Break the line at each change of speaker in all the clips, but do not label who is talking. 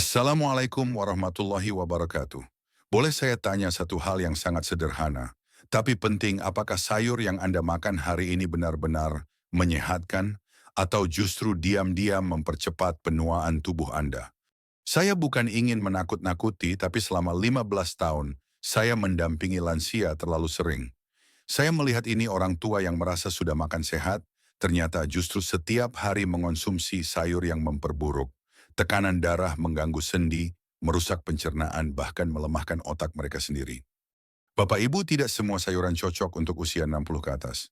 Assalamualaikum warahmatullahi wabarakatuh. Boleh saya tanya satu hal yang sangat sederhana, tapi penting, apakah sayur yang Anda makan hari ini benar-benar menyehatkan atau justru diam-diam mempercepat penuaan tubuh Anda? Saya bukan ingin menakut-nakuti, tapi selama 15 tahun, saya mendampingi lansia terlalu sering. Saya melihat ini orang tua yang merasa sudah makan sehat, ternyata justru setiap hari mengonsumsi sayur yang memperburuk. Tekanan darah mengganggu sendi, merusak pencernaan, bahkan melemahkan otak mereka sendiri. Bapak Ibu, tidak semua sayuran cocok untuk usia 60 ke atas.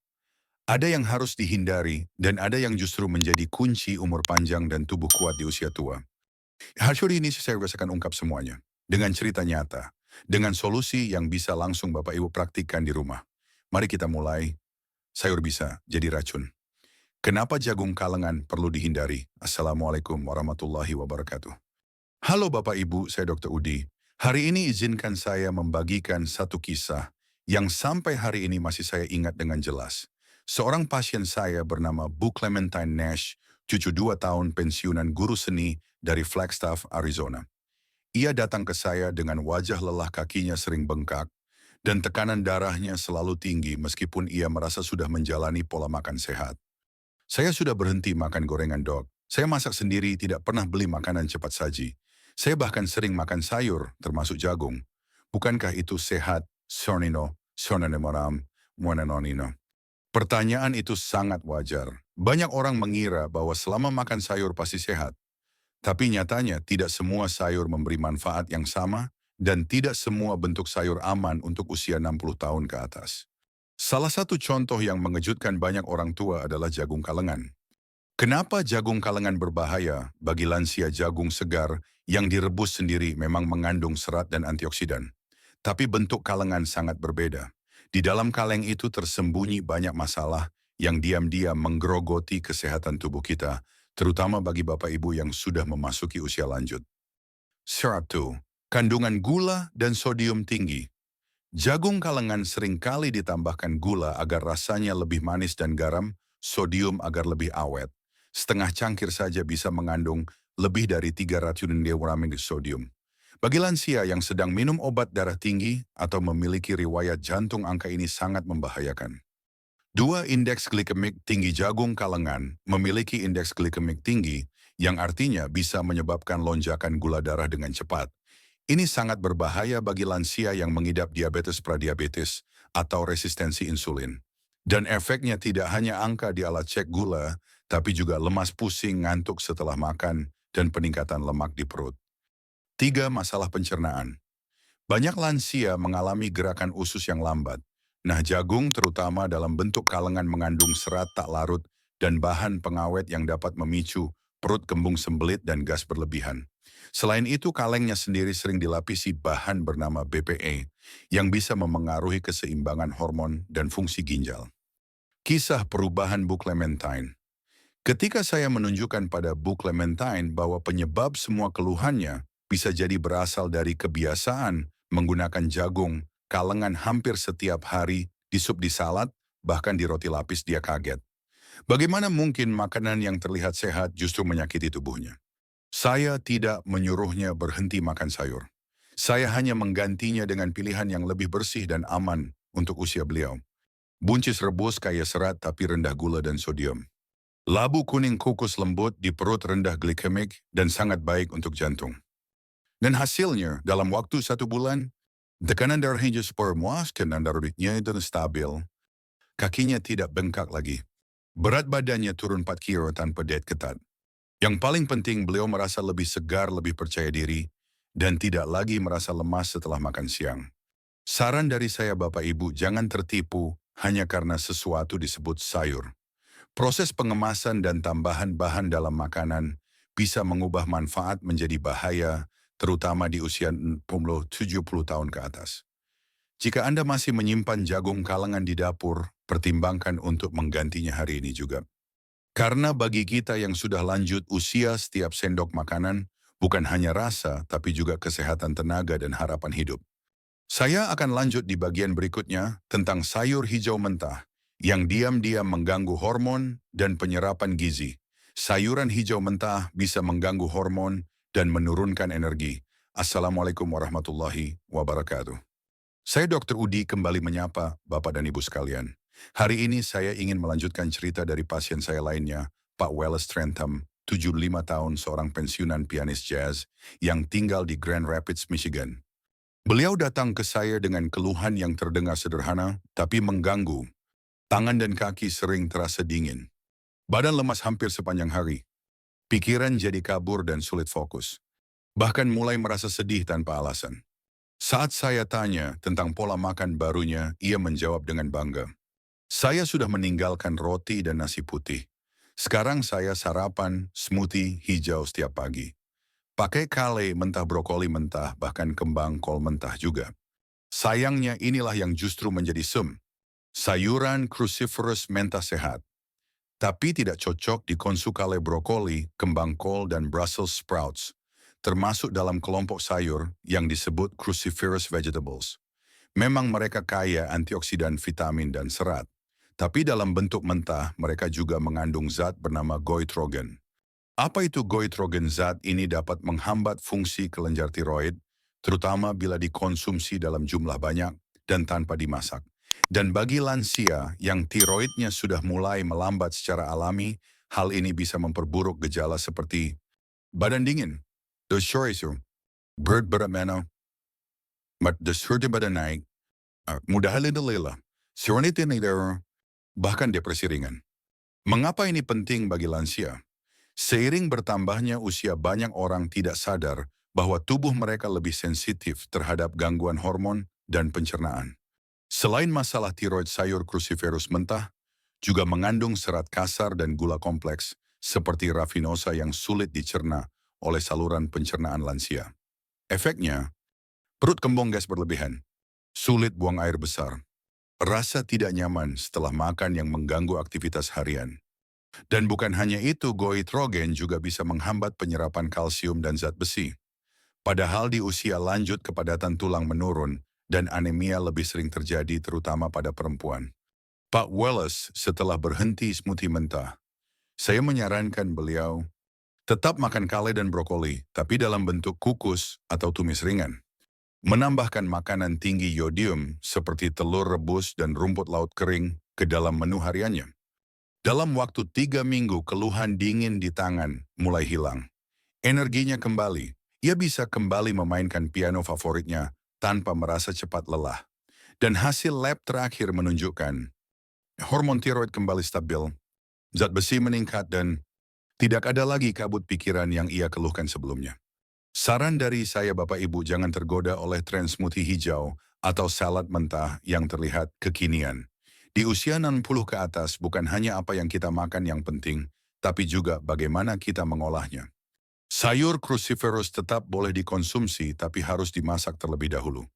Ada yang harus dihindari, dan ada yang justru menjadi kunci umur panjang dan tubuh kuat di usia tua. Hasil ini saya rasakan ungkap semuanya. Dengan cerita nyata. Dengan solusi yang bisa langsung Bapak Ibu praktikkan di rumah. Mari kita mulai. Sayur bisa jadi racun. Kenapa jagung kalengan perlu dihindari? Assalamualaikum warahmatullahi wabarakatuh. Halo Bapak Ibu, saya Dr. Udi. Hari ini izinkan saya membagikan satu kisah yang sampai hari ini masih saya ingat dengan jelas. Seorang pasien saya bernama Bu Clementine Nash, cucu 2 tahun pensiunan guru seni dari Flagstaff, Arizona. Ia datang ke saya dengan wajah lelah, kakinya sering bengkak, dan tekanan darahnya selalu tinggi meskipun ia merasa sudah menjalani pola makan sehat. Saya sudah berhenti makan gorengan, Dok. Saya masak sendiri, tidak pernah beli makanan cepat saji. Saya bahkan sering makan sayur, termasuk jagung. Bukankah itu sehat? Sornino, sornenemoram, muananonino. Pertanyaan itu sangat wajar. Banyak orang mengira bahwa selama makan sayur pasti sehat. Tapi nyatanya tidak semua sayur memberi manfaat yang sama dan tidak semua bentuk sayur aman untuk usia 60 tahun ke atas. Salah satu contoh yang mengejutkan banyak orang tua adalah jagung kalengan. Kenapa jagung kalengan berbahaya? Bagi lansia, jagung segar yang direbus sendiri memang mengandung serat dan antioksidan. Tapi bentuk kalengan sangat berbeda. Di dalam kaleng itu tersembunyi banyak masalah yang diam-diam menggerogoti kesehatan tubuh kita, terutama bagi Bapak Ibu yang sudah memasuki usia lanjut. Syarat 2. Kandungan gula dan sodium tinggi. Jagung kalengan seringkali ditambahkan gula agar rasanya lebih manis dan garam, sodium agar lebih awet. Setengah cangkir saja bisa mengandung lebih dari 300 mg sodium. Bagi lansia yang sedang minum obat darah tinggi atau memiliki riwayat jantung, angka ini sangat membahayakan. 2. Indeks glikemik tinggi. Jagung kalengan memiliki indeks glikemik tinggi yang artinya bisa menyebabkan lonjakan gula darah dengan cepat. Ini sangat berbahaya bagi lansia yang mengidap diabetes pradiabetes atau resistensi insulin. Dan efeknya tidak hanya angka di alat cek gula, tapi juga lemas, pusing, ngantuk setelah makan, dan peningkatan lemak di perut. 3. Masalah pencernaan. Banyak lansia mengalami gerakan usus yang lambat. Nah, jagung terutama dalam bentuk kalengan mengandung serat tak larut dan bahan pengawet yang dapat memicu perut kembung, sembelit, dan gas berlebihan. Selain itu, kalengnya sendiri sering dilapisi bahan bernama BPA yang bisa memengaruhi keseimbangan hormon dan fungsi ginjal. Kisah perubahan Bu Clementine. Ketika saya menunjukkan pada Bu Clementine bahwa penyebab semua keluhannya bisa jadi berasal dari kebiasaan menggunakan jagung kalengan hampir setiap hari di sup, di salad, bahkan di roti lapis, dia kaget. Bagaimana mungkin makanan yang terlihat sehat justru menyakiti tubuhnya? Saya tidak menyuruhnya berhenti makan sayur. Saya hanya menggantinya dengan pilihan yang lebih bersih dan aman untuk usia beliau. Buncis rebus kaya serat tapi rendah gula dan sodium. Labu kuning kukus lembut di perut, rendah glikemik, dan sangat baik untuk jantung. Dan hasilnya, dalam waktu 1 bulan, tekanan darahnya memuaskan dan darahnya itu stabil. Kakinya tidak bengkak lagi. Berat badannya turun 4 kilo tanpa diet ketat. Yang paling penting, beliau merasa lebih segar, lebih percaya diri, dan tidak lagi merasa lemas setelah makan siang. Saran dari saya, Bapak Ibu, jangan tertipu hanya karena sesuatu disebut sayur. Proses pengemasan dan tambahan bahan dalam makanan bisa mengubah manfaat menjadi bahaya, terutama di usia 60-70 tahun ke atas. Jika Anda masih menyimpan jagung kalengan di dapur, pertimbangkan untuk menggantinya hari ini juga. Karena bagi kita yang sudah lanjut usia, setiap sendok makanan bukan hanya rasa, tapi juga kesehatan, tenaga, dan harapan hidup. Saya akan lanjut di bagian berikutnya tentang sayur hijau mentah yang diam-diam mengganggu hormon dan penyerapan gizi. Sayuran hijau mentah bisa mengganggu hormon dan menurunkan energi. Assalamualaikum warahmatullahi wabarakatuh. Saya Dr. Udi kembali menyapa Bapak dan Ibu sekalian. Hari ini saya ingin melanjutkan cerita dari pasien saya lainnya, Pak Wallace Trentham, 75 tahun, seorang pensiunan pianis jazz yang tinggal di Grand Rapids, Michigan. Beliau datang ke saya dengan keluhan yang terdengar sederhana, tapi mengganggu. Tangan dan kaki sering terasa dingin. Badan lemas hampir sepanjang hari. Pikiran jadi kabur dan sulit fokus. Bahkan mulai merasa sedih tanpa alasan. Saat saya tanya tentang pola makan barunya, ia menjawab dengan bangga. Saya sudah meninggalkan roti dan nasi putih. Sekarang saya sarapan smoothie hijau setiap pagi. Pakai kale mentah, brokoli mentah, bahkan kembang kol mentah juga. Sayangnya inilah yang justru menjadi sayuran cruciferous mentah sehat. Tapi tidak cocok dikonsumsi kale, brokoli, kembang kol, dan Brussels sprouts. Termasuk dalam kelompok sayur yang disebut cruciferous vegetables. Memang mereka kaya antioksidan, vitamin, dan serat. Tapi dalam bentuk mentah, mereka juga mengandung zat bernama goitrogen. Apa itu goitrogen? Zat ini dapat menghambat fungsi kelenjar tiroid, terutama bila dikonsumsi dalam jumlah banyak dan tanpa dimasak. Dan bagi lansia yang tiroidnya sudah mulai melambat secara alami, hal ini bisa memperburuk gejala seperti badan dingin, berat badan, suhu badan naik, mudah lelah, bahkan depresi ringan. Mengapa ini penting bagi lansia? Seiring bertambahnya usia, banyak orang tidak sadar bahwa tubuh mereka lebih sensitif terhadap gangguan hormon dan pencernaan. Selain masalah tiroid, sayur cruciferous mentah juga mengandung serat kasar dan gula kompleks seperti rafinosa yang sulit dicerna oleh saluran pencernaan lansia. Efeknya, perut kembung, gas berlebihan, sulit buang air besar, rasa tidak nyaman setelah makan yang mengganggu aktivitas harian. Dan bukan hanya itu, goitrogen juga bisa menghambat penyerapan kalsium dan zat besi. Padahal di usia lanjut kepadatan tulang menurun dan anemia lebih sering terjadi terutama pada perempuan. Pak Wallace setelah berhenti smoothie mentah, saya menyarankan beliau tetap makan kale dan brokoli, tapi dalam bentuk kukus atau tumis ringan. Menambahkan makanan tinggi yodium seperti telur rebus dan rumput laut kering ke dalam menu hariannya. Dalam waktu 3 minggu, keluhan dingin di tangan mulai hilang. Energinya kembali. Ia bisa kembali memainkan piano favoritnya tanpa merasa cepat lelah. Dan hasil lab terakhir menunjukkan hormon tiroid kembali stabil, zat besi meningkat, dan tidak ada lagi kabut pikiran yang ia keluhkan sebelumnya. Saran dari saya, Bapak Ibu, jangan tergoda oleh tren smoothie hijau atau salad mentah yang terlihat kekinian. Di usia 60 ke atas, bukan hanya apa yang kita makan yang penting, tapi juga bagaimana kita mengolahnya. Sayur cruciferous tetap boleh dikonsumsi, tapi harus dimasak terlebih dahulu.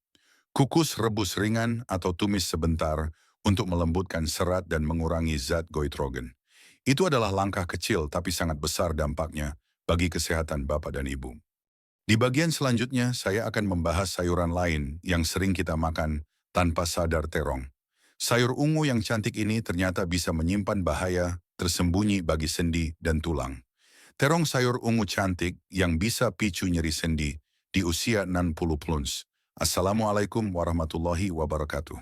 Kukus, rebus ringan, atau tumis sebentar untuk melembutkan serat dan mengurangi zat goitrogen. Itu adalah langkah kecil tapi sangat besar dampaknya bagi kesehatan Bapak dan Ibu. Di bagian selanjutnya, saya akan membahas sayuran lain yang sering kita makan tanpa sadar, terong. Sayur ungu yang cantik ini ternyata bisa menyimpan bahaya tersembunyi bagi sendi dan tulang. Terong, sayur ungu cantik yang bisa picu nyeri sendi di usia 60 plus. Assalamualaikum warahmatullahi wabarakatuh.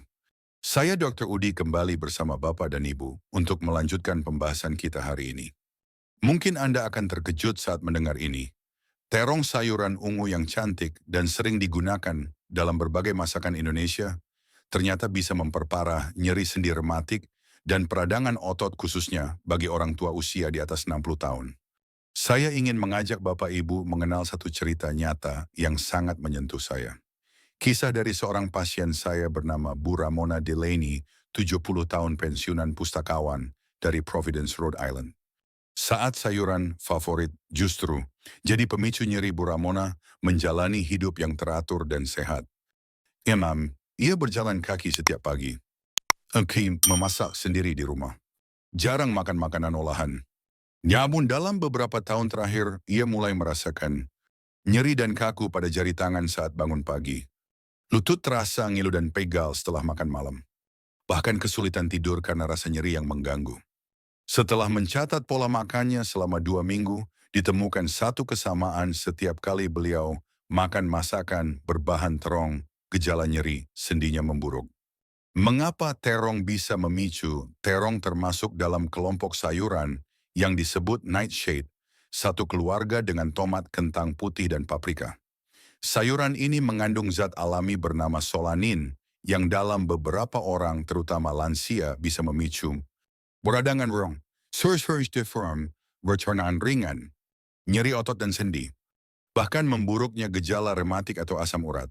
Saya Dr. Udi kembali bersama Bapak dan Ibu untuk melanjutkan pembahasan kita hari ini. Mungkin Anda akan terkejut saat mendengar ini. Terong, sayuran ungu yang cantik dan sering digunakan dalam berbagai masakan Indonesia, ternyata bisa memperparah nyeri sendi rematik dan peradangan otot khususnya bagi orang tua usia di atas 60 tahun. Saya ingin mengajak Bapak Ibu mengenal satu cerita nyata yang sangat menyentuh saya. Kisah dari seorang pasien saya bernama Bu Ramona Delaney, 70 tahun, pensiunan pustakawan dari Providence, Rhode Island. Saat sayuran favorit justru jadi pemicu nyeri, Bu Ramona menjalani hidup yang teratur dan sehat. Ia berjalan kaki setiap pagi. Memasak sendiri di rumah. Jarang makan makanan olahan. Namun dalam beberapa tahun terakhir, ia mulai merasakan nyeri dan kaku pada jari tangan saat bangun pagi. Lutut terasa ngilu dan pegal setelah makan malam. Bahkan kesulitan tidur karena rasa nyeri yang mengganggu. Setelah mencatat pola makannya selama 2 minggu, Ditemukan satu kesamaan setiap kali beliau makan masakan berbahan terong, gejala nyeri, sendinya memburuk. Mengapa terong bisa memicu? Terong termasuk dalam kelompok sayuran yang disebut nightshade, satu keluarga dengan tomat, kentang putih, dan paprika. Sayuran ini mengandung zat alami bernama solanin yang dalam beberapa orang, terutama lansia, bisa memicu beradangan rong, surge deform, bercernaan ringan, nyeri otot dan sendi, bahkan memburuknya gejala rematik atau asam urat.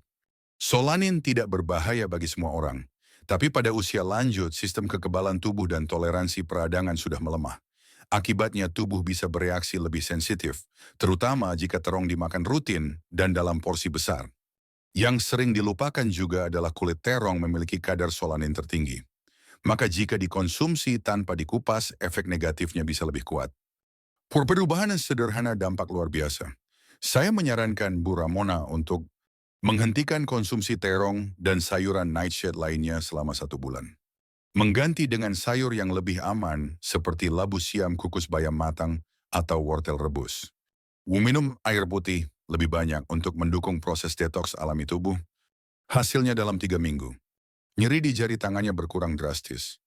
Solanin tidak berbahaya bagi semua orang, tapi pada usia lanjut sistem kekebalan tubuh dan toleransi peradangan sudah melemah. Akibatnya tubuh bisa bereaksi lebih sensitif, terutama jika terong dimakan rutin dan dalam porsi besar. Yang sering dilupakan juga adalah kulit terong memiliki kadar solanin tertinggi. Maka jika dikonsumsi tanpa dikupas, efek negatifnya bisa lebih kuat. Perubahan yang sederhana dampak luar biasa. Saya menyarankan Bu Ramona untuk menghentikan konsumsi terong dan sayuran nightshade lainnya selama 1 bulan. Mengganti dengan sayur yang lebih aman seperti labu siam, kukus bayam matang, atau wortel rebus. Minum air putih lebih banyak untuk mendukung proses detoks alami tubuh. Hasilnya dalam 3 minggu. Nyeri di jari tangannya berkurang drastis.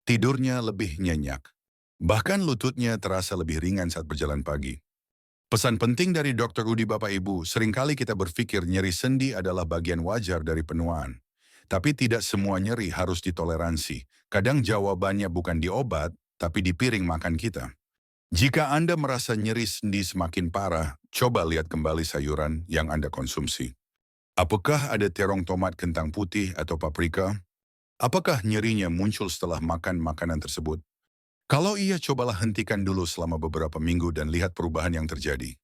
Tidurnya lebih nyenyak. Bahkan lututnya terasa lebih ringan saat berjalan pagi. Pesan penting dari Dr. Udi Bapak Ibu, seringkali kita berpikir nyeri sendi adalah bagian wajar dari penuaan. Tapi tidak semua nyeri harus ditoleransi. Kadang jawabannya bukan di obat, tapi di piring makan kita. Jika Anda merasa nyeri sendi semakin parah, coba lihat kembali sayuran yang Anda konsumsi. Apakah ada terong, tomat, kentang putih, atau paprika? Apakah nyerinya muncul setelah makan makanan tersebut? Kalau iya, cobalah hentikan dulu selama beberapa minggu dan lihat perubahan yang terjadi.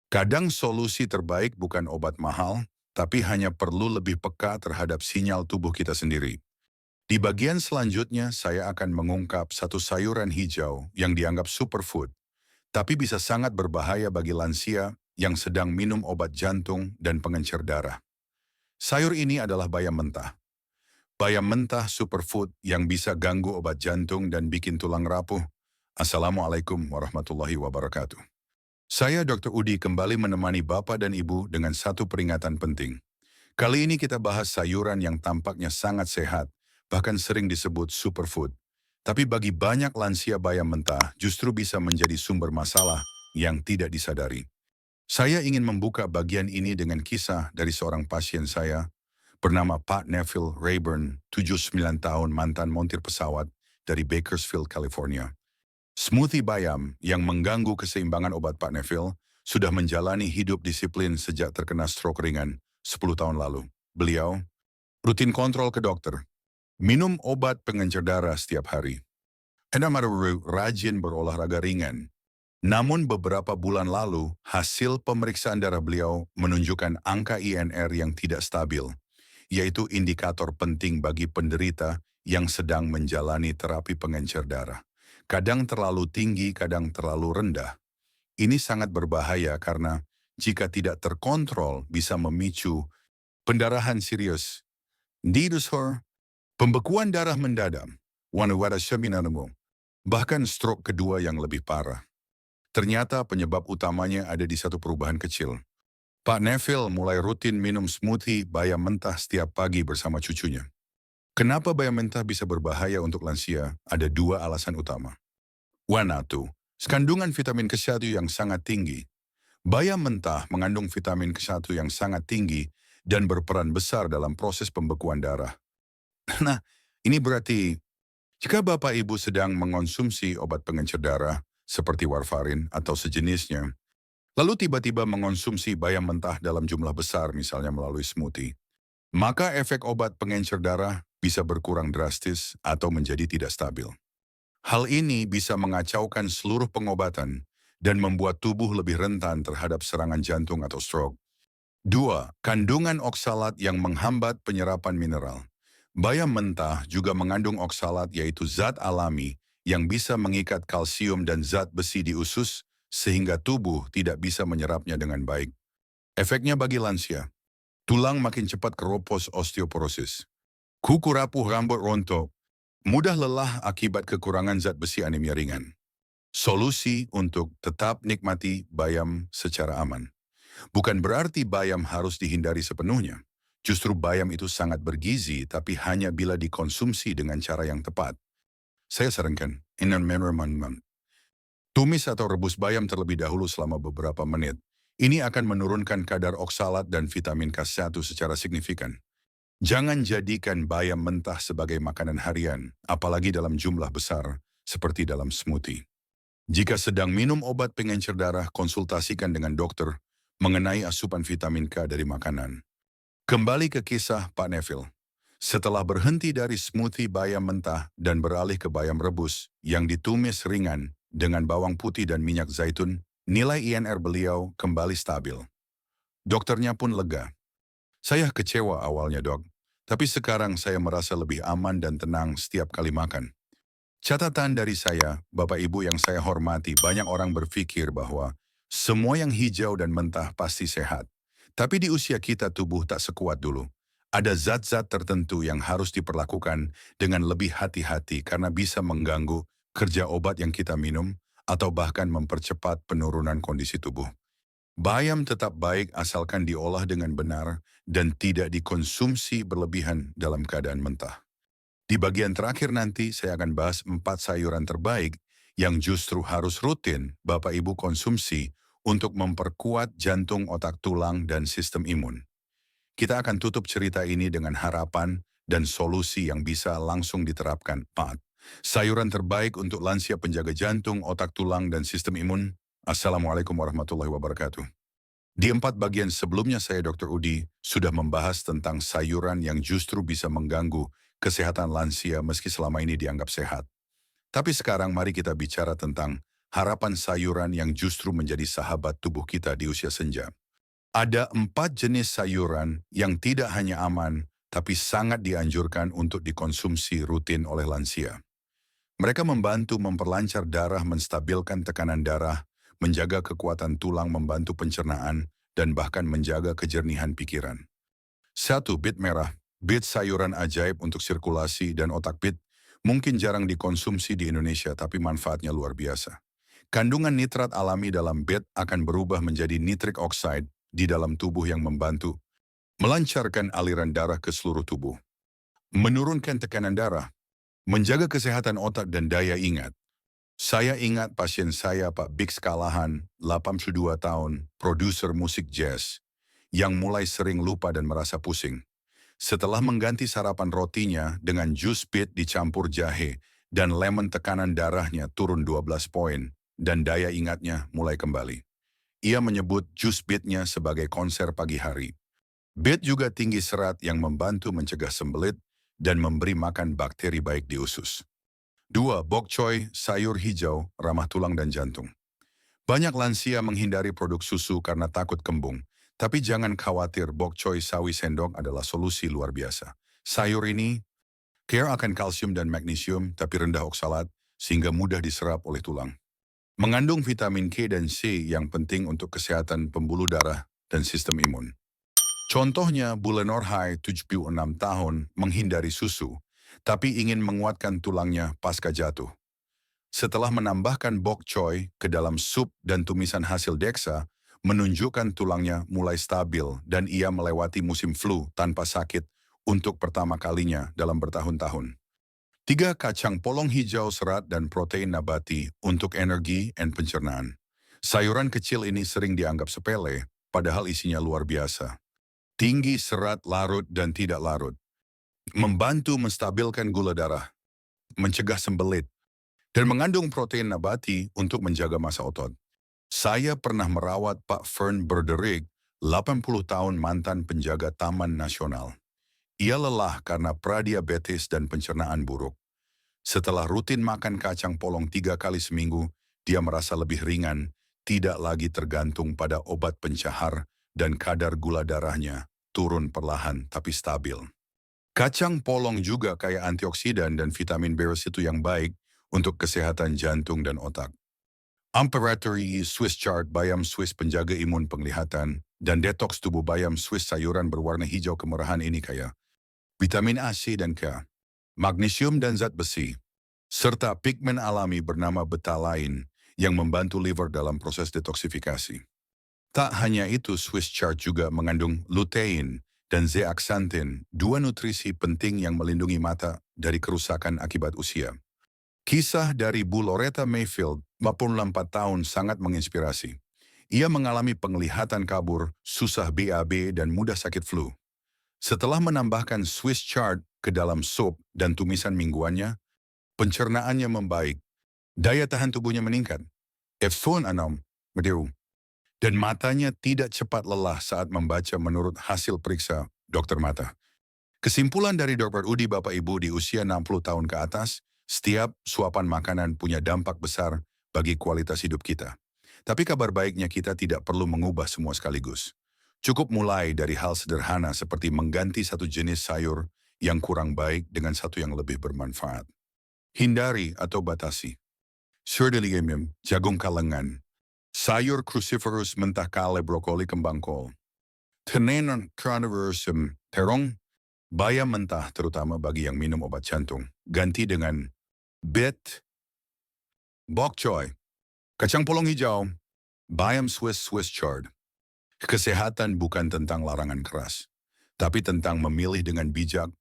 Kadang solusi terbaik bukan obat mahal, tapi hanya perlu lebih peka terhadap sinyal tubuh kita sendiri. Di bagian selanjutnya, saya akan mengungkap satu sayuran hijau yang dianggap superfood, tapi bisa sangat berbahaya bagi lansia yang sedang minum obat jantung dan pengencer darah. Sayur ini adalah bayam mentah. Bayam mentah superfood yang bisa ganggu obat jantung dan bikin tulang rapuh. Assalamualaikum warahmatullahi wabarakatuh. Saya Dr. Udi kembali menemani Bapak dan Ibu dengan satu peringatan penting. Kali ini kita bahas sayuran yang tampaknya sangat sehat, bahkan sering disebut superfood. Tapi bagi banyak lansia, bayam mentah justru bisa menjadi sumber masalah yang tidak disadari. Saya ingin membuka bagian ini dengan kisah dari seorang pasien saya bernama Pak Neville Rayburn, 79 tahun, mantan montir pesawat dari Bakersfield, California. Smoothie bayam yang mengganggu keseimbangan obat Pak Neville sudah menjalani hidup disiplin sejak terkena stroke ringan 10 tahun lalu. Beliau rutin kontrol ke dokter, minum obat pengencer darah setiap hari, dan rajin berolahraga ringan. Namun beberapa bulan lalu, hasil pemeriksaan darah beliau menunjukkan angka INR yang tidak stabil, yaitu indikator penting bagi penderita yang sedang menjalani terapi pengencer darah. Kadang terlalu tinggi, kadang terlalu rendah. Ini sangat berbahaya karena jika tidak terkontrol bisa memicu pendarahan serius, pembekuan darah mendadak, bahkan stroke kedua yang lebih parah. Ternyata penyebab utamanya ada di satu perubahan kecil. Pak Neville mulai rutin minum smoothie bayam mentah setiap pagi bersama cucunya. Kenapa bayam mentah bisa berbahaya untuk lansia? Ada 2 alasan utama. Satu, kandungan vitamin K1 yang sangat tinggi. Bayam mentah mengandung vitamin K1 yang sangat tinggi dan berperan besar dalam proses pembekuan darah. Nah, ini berarti jika Bapak Ibu sedang mengonsumsi obat pengencer darah seperti warfarin atau sejenisnya, lalu tiba-tiba mengonsumsi bayam mentah dalam jumlah besar, misalnya melalui smoothie, maka efek obat pengencer darah bisa berkurang drastis atau menjadi tidak stabil. Hal ini bisa mengacaukan seluruh pengobatan dan membuat tubuh lebih rentan terhadap serangan jantung atau stroke. 2. Kandungan oksalat yang menghambat penyerapan mineral. Bayam mentah juga mengandung oksalat, yaitu zat alami yang bisa mengikat kalsium dan zat besi di usus sehingga tubuh tidak bisa menyerapnya dengan baik. Efeknya bagi lansia, tulang makin cepat keropos, osteoporosis, kuku rapuh, rambut rontok, mudah lelah akibat kekurangan zat besi, anemia ringan. Solusi untuk tetap nikmati bayam secara aman. Bukan berarti bayam harus dihindari sepenuhnya. Justru bayam itu sangat bergizi, tapi hanya bila dikonsumsi dengan cara yang tepat. Saya sarankan, tumis atau rebus bayam terlebih dahulu selama beberapa menit. Ini akan menurunkan kadar oksalat dan vitamin K1 secara signifikan. Jangan jadikan bayam mentah sebagai makanan harian, apalagi dalam jumlah besar, seperti dalam smoothie. Jika sedang minum obat pengencer darah, konsultasikan dengan dokter mengenai asupan vitamin K dari makanan. Kembali ke kisah Pak Neville. Setelah berhenti dari smoothie bayam mentah dan beralih ke bayam rebus yang ditumis ringan dengan bawang putih dan minyak zaitun, nilai INR beliau kembali stabil. Dokternya pun lega. Saya kecewa awalnya, Dok. Tapi sekarang saya merasa lebih aman dan tenang setiap kali makan. Catatan dari saya, Bapak Ibu yang saya hormati, banyak orang berpikir bahwa semua yang hijau dan mentah pasti sehat. Tapi di usia kita tubuh tak sekuat dulu. Ada zat-zat tertentu yang harus diperlakukan dengan lebih hati-hati karena bisa mengganggu kerja obat yang kita minum atau bahkan mempercepat penurunan kondisi tubuh. Bayam tetap baik asalkan diolah dengan benar dan tidak dikonsumsi berlebihan dalam keadaan mentah. Di bagian terakhir nanti saya akan bahas 4 sayuran terbaik yang justru harus rutin Bapak Ibu konsumsi untuk memperkuat jantung, otak, tulang, dan sistem imun. Kita akan tutup cerita ini dengan harapan dan solusi yang bisa langsung diterapkan. 4. Sayuran terbaik untuk lansia penjaga jantung, otak, tulang, dan sistem imun. Assalamualaikum warahmatullahi wabarakatuh. Di 4 bagian sebelumnya saya Dr. Udi sudah membahas tentang sayuran yang justru bisa mengganggu kesehatan lansia meski selama ini dianggap sehat. Tapi sekarang mari kita bicara tentang harapan sayuran yang justru menjadi sahabat tubuh kita di usia senja. Ada 4 jenis sayuran yang tidak hanya aman, tapi sangat dianjurkan untuk dikonsumsi rutin oleh lansia. Mereka membantu memperlancar darah, menstabilkan tekanan darah, menjaga kekuatan tulang, membantu pencernaan, dan bahkan menjaga kejernihan pikiran. 1. Bit merah. Bit sayuran ajaib untuk sirkulasi dan otak. Bit mungkin jarang dikonsumsi di Indonesia, tapi manfaatnya luar biasa. Kandungan nitrat alami dalam bit akan berubah menjadi nitric oxide di dalam tubuh yang membantu melancarkan aliran darah ke seluruh tubuh, menurunkan tekanan darah, menjaga kesehatan otak dan daya ingat. Saya ingat pasien saya Pak Bix Kalahan, 82 tahun, produser musik jazz, yang mulai sering lupa dan merasa pusing. Setelah mengganti sarapan rotinya dengan jus bit dicampur jahe dan lemon, tekanan darahnya turun 12 poin dan daya ingatnya mulai kembali. Ia menyebut jus bitnya sebagai konser pagi hari. Bit juga tinggi serat yang membantu mencegah sembelit dan memberi makan bakteri baik di usus. 2. Bok choy, sayur hijau, ramah tulang dan jantung. Banyak lansia menghindari produk susu karena takut kembung. Tapi jangan khawatir, bok choy sawi sendok adalah solusi luar biasa. Sayur ini kaya akan kalsium dan magnesium, tapi rendah oksalat, sehingga mudah diserap oleh tulang. Mengandung vitamin K dan C yang penting untuk kesehatan pembuluh darah dan sistem imun. Contohnya, Bule Norhai, 76 tahun, menghindari susu, tapi ingin menguatkan tulangnya pasca jatuh. Setelah menambahkan bok choy ke dalam sup dan tumisan hasil deksa, menunjukkan tulangnya mulai stabil dan ia melewati musim flu tanpa sakit untuk pertama kalinya dalam bertahun-tahun. 3. Kacang polong hijau, serat dan protein nabati untuk energi dan pencernaan. Sayuran kecil ini sering dianggap sepele, padahal isinya luar biasa. Tinggi serat larut dan tidak larut. Membantu menstabilkan gula darah, mencegah sembelit, dan mengandung protein nabati untuk menjaga massa otot. Saya pernah merawat Pak Fern Berderick, 80 tahun, mantan penjaga Taman Nasional. Ia lelah karena pradiabetes dan pencernaan buruk. Setelah rutin makan kacang polong 3 kali seminggu, dia merasa lebih ringan, tidak lagi tergantung pada obat pencahar, dan kadar gula darahnya turun perlahan tapi stabil. Kacang polong juga kaya antioksidan dan vitamin B1 yang baik untuk kesehatan jantung dan otak. Imperatori Swiss Chard, bayam Swiss penjaga imun penglihatan, dan detox tubuh. Bayam Swiss sayuran berwarna hijau kemerahan ini kaya vitamin A, C, dan K, magnesium dan zat besi, serta pigmen alami bernama betalain yang membantu liver dalam proses detoksifikasi. Tak hanya itu, Swiss chard juga mengandung lutein dan zeaxanthin, dua nutrisi penting yang melindungi mata dari kerusakan akibat usia. Kisah dari Bu Loretta Mayfield, 44 tahun, sangat menginspirasi. Ia mengalami penglihatan kabur, susah BAB, dan mudah sakit flu. Setelah menambahkan Swiss chard ke dalam sup dan tumisan mingguannya, pencernaannya membaik, daya tahan tubuhnya meningkat, F1 anom, dan matanya tidak cepat lelah saat membaca menurut hasil periksa dokter mata. Kesimpulan dari Dr. Udi, Bapak Ibu di usia 60 tahun ke atas, setiap suapan makanan punya dampak besar bagi kualitas hidup kita. Tapi kabar baiknya kita tidak perlu mengubah semua sekaligus. Cukup mulai dari hal sederhana seperti mengganti satu jenis sayur yang kurang baik dengan satu yang lebih bermanfaat. Hindari atau batasi Surdelium, jagung kalengan, sayur cruciferous mentah kale, brokoli, kembang kol, tenenan carnivorous, terong, bayam mentah terutama bagi yang minum obat jantung. Ganti dengan beet, bok choy, kacang polong hijau, bayam Swiss chard. Kesehatan bukan tentang larangan keras, tapi tentang memilih dengan bijak.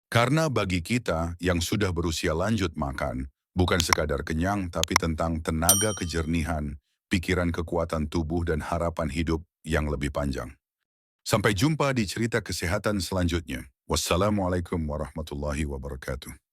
Karena bagi kita yang sudah berusia lanjut, makan bukan sekadar kenyang, tapi tentang tenaga, kejernihan, pikiran, kekuatan tubuh, dan harapan hidup yang lebih panjang. Sampai jumpa di cerita kesehatan selanjutnya. Wassalamualaikum warahmatullahi wabarakatuh.